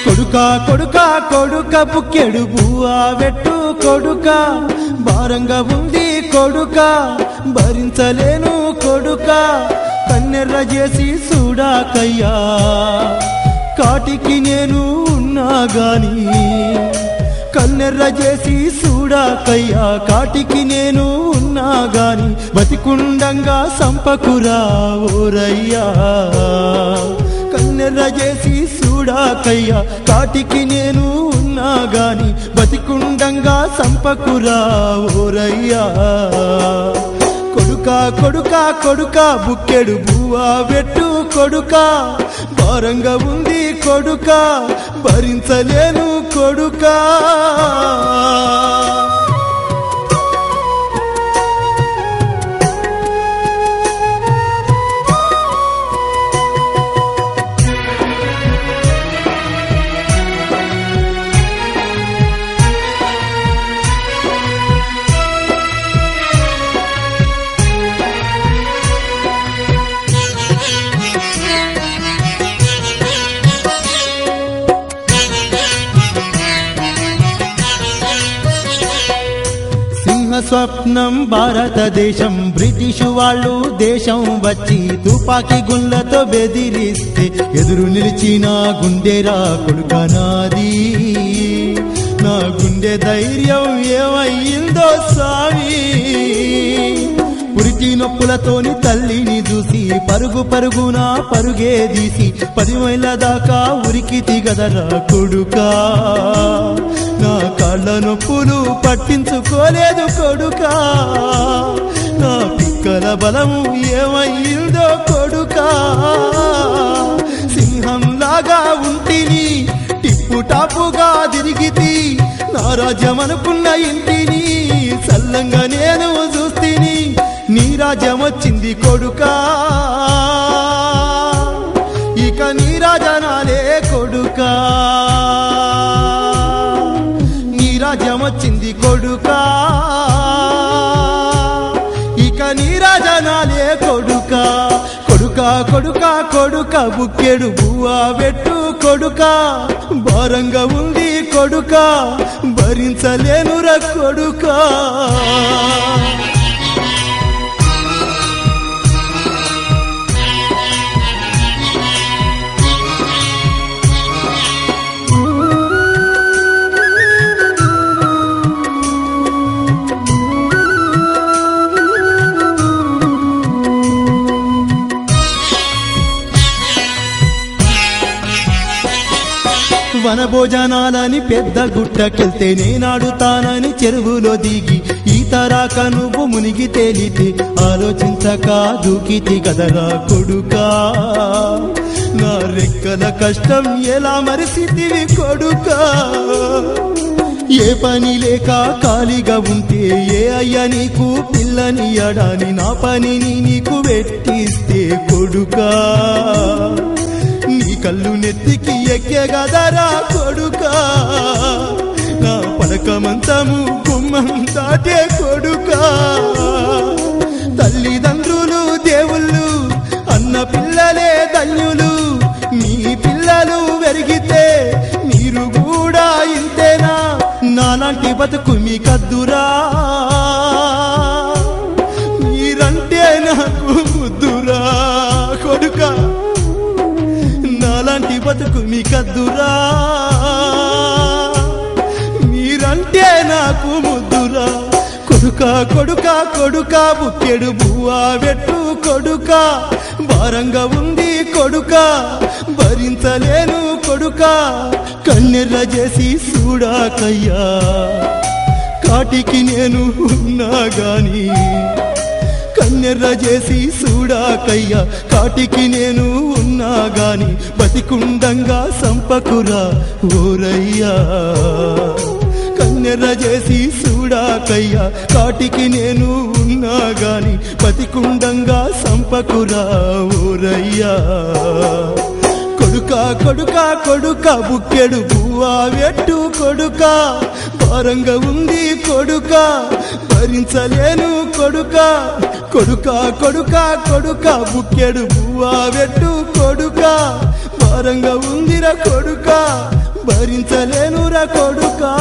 కొడుకా కొడుకా కొడుక బుక్కెడు బువ్వా వెట్టు కొడుకా భారంగా ఉంది కొడుకా భరించలేను కొడుకా కన్నెర్ర చేసి చూడాకయ్యా కాటికి నేను ఉన్నా గాని కన్నెర్ర చేసి చూడాకయ్యా కాటికి నేను ఉన్నా గాని బతికుండంగా సంపకురా ఓరయ్యా కన్నెర్ర చేసి చూడాకయ్యా కాటికి నేను ఉన్నా గాని బతికుండంగా సంపకురా ఓరయ్యా కొడుకా కొడుకా కొడుకా బుక్కెడు బువ్వా వెట్టు కొడుకా భారంగా ఉంది కొడుకా భరించలేను కొడుకా స్వప్నం భారతదేశం బ్రిటిషు వాళ్ళు దేశం వచ్చి తుపాకీ గుళ్ళతో బెదిరిస్తే ఎదురు నిలిచిన గుండెరా కొడుకా నాది నా గుండె ధైర్యం ఏమయ్యిందో సామి పురిటి నొప్పులతోని తల్లిని చూసి పరుగు పరుగున పరుగే తీసి 10 మైళ్ళ దాకా ఉరికితి గదరా కొడుకా నా కాళ్ళ నొప్పులు పట్టించుకోలేదు కొడుకా నా పిక్కల బలము ఏమయ్యిందో కొడుకా సింహంలాగా ఉంటిని టిప్పు టాపుగా తిరిగితి నా రాజ్యం అనుకున్న ఇంటిని చల్లంగా నేను చూస్తిని నీ రాజ్యం వచ్చింది కొడుకా ఇక నీ రాజనాలే కొడుకా రాజ్యం వచ్చింది కొడుకా ఇక నీ రాజనాలే కొడుకా కొడుకా కొడుకా కొడుకా బుక్కెడు బువ్వా వెట్టు కొడుకా భారంగా ఉంది కొడుకా భరించలేనురా కొడుకా వనభోజనాలని పెద్ద గుట్టకెళ్తే నేనాడుతానని చెరువులో దిగి ఈతరాక నువ్వు మునిగి తేలితే ఆలోచించక దూకితి కదరా కొడుకా నా రెక్కల కష్టం ఎలా మరిసితివి కొడుకా ఏ పని లేక ఖాళీగా ఉంటే ఏ అయ్యా నీకు పిల్లనియడాని నా పనిని నీకు పెట్టిస్తే కొడుకా నీ కళ్ళు నెత్తికి ఎక్కే గదరా కొడుకా నా పడక మంచము గుమ్మం దాటే కొడుకా తల్లిదండ్రులు దేవుళ్ళు అన్న పిల్లలే ధన్యులు మీ పిల్లలు వెరిగితే మీరు కూడా ఇంతేనా నాలాంటి బతుకు మీ కద్దురా మీరంటే నాకు ముద్దురా కొడుకా నాలాంటి బతుకు మీ కద్దురా మీరంటే నాకు ముద్దురా కొడుకా కొడుకా కొడుకా బుక్కెడు బువ్వా వెట్టు కొడుకా భారంగా ఉంది కొడుకా భరించలేను కొడుకా కన్నెర్ర చేసి చూడాకయ్యా కాటికి నేను ఉన్నా గాని కన్నెర్ర చేసి చూడాకయ్యా కాటికి నేను ఉన్నా గాని బతికుండంగా సంపకురా ఓరయ్యా కన్నెర చేసి చూడాకయ్యా కాటికి నేను ఉన్నా గాని పతికుండంగా సంపకురా ఓరయ్యా కొడుకా కొడుకా కొడుకా బుక్కెడు పువ్వా వెట్టు కొడుకా భారంగా ఉంది కొడుకా భరించలేను కొడుకా కొడుకా కొడుకా కొడుకా బుక్కెడు పువ్వా వెట్టు కొడుకా భారంగా ఉందిరా కొడుకా భరించలేనురా కొడుకా